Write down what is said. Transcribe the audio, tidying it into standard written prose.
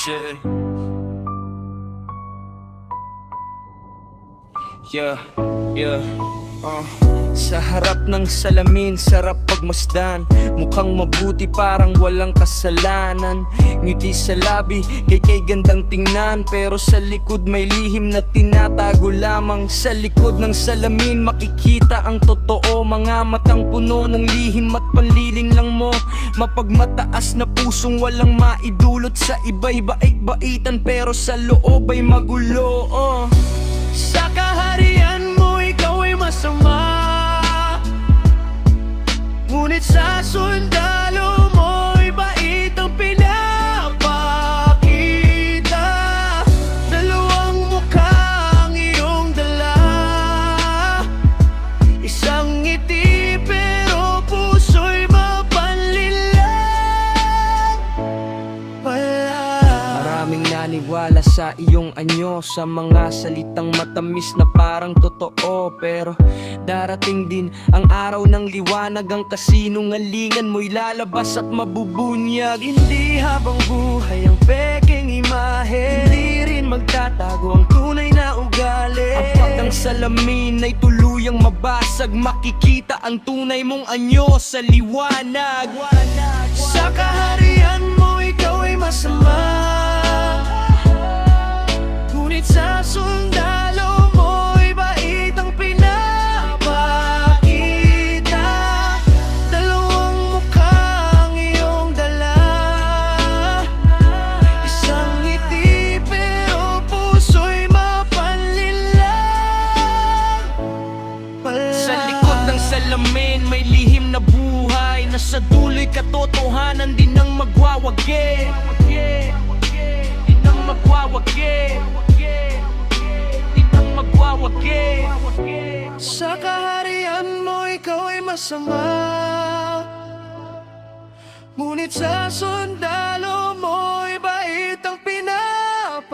shit. Yeah, yeah, Sa harap ng salamin, sarap pagmasdan. Mukhang mabuti, parang walang kasalanan. Ngiti sa labi, kay gandang tingnan. Pero sa likod may lihim na tinatago lamang. Sa likod ng salamin, makikita ang totoo. Mga matang puno ng lihim at panliling lang mo. Mapagmataas na pusong walang maidulot. Sa iba'y bait-baitan, pero sa loob ay magulo. Sa kaharian mo, ikaw ay masama. Ngunit sa sundalo mo'y bait ang pinapakita. Dalawang mukha ang iyong dala. Isang ngiti pero puso'y mapanlilang pala. Maraming naniwala sa iyong anyo, sa mga salitang matamis na parang totoo. Pero darating din ang araw ng liwanag, ang kasinungalingan mo'y lalabas at mabubunyag. Hindi habang buhay ang peking imahe, hindi rin magtatago ang tunay na ugali. Ang pagdang salamin ay tuluyang mabasag, makikita ang tunay mong anyo sa liwanag. Sa kaharian mo, ikaw ay masama. Ngunit sa sundalo mo'y bait ang pinapakita. Dalawang mukha ang iyong dala. Isang ngiti pero puso'y mapanlilang pala. Sa likod ng salamin may lihim na buhay, na sa dulo'y katotohanan din ang magwawagi. Din ang magwawagi. Sa kaharian mo, ikaw ay masama. Ngunit sa sundalo mo'y bait ang pinapakita.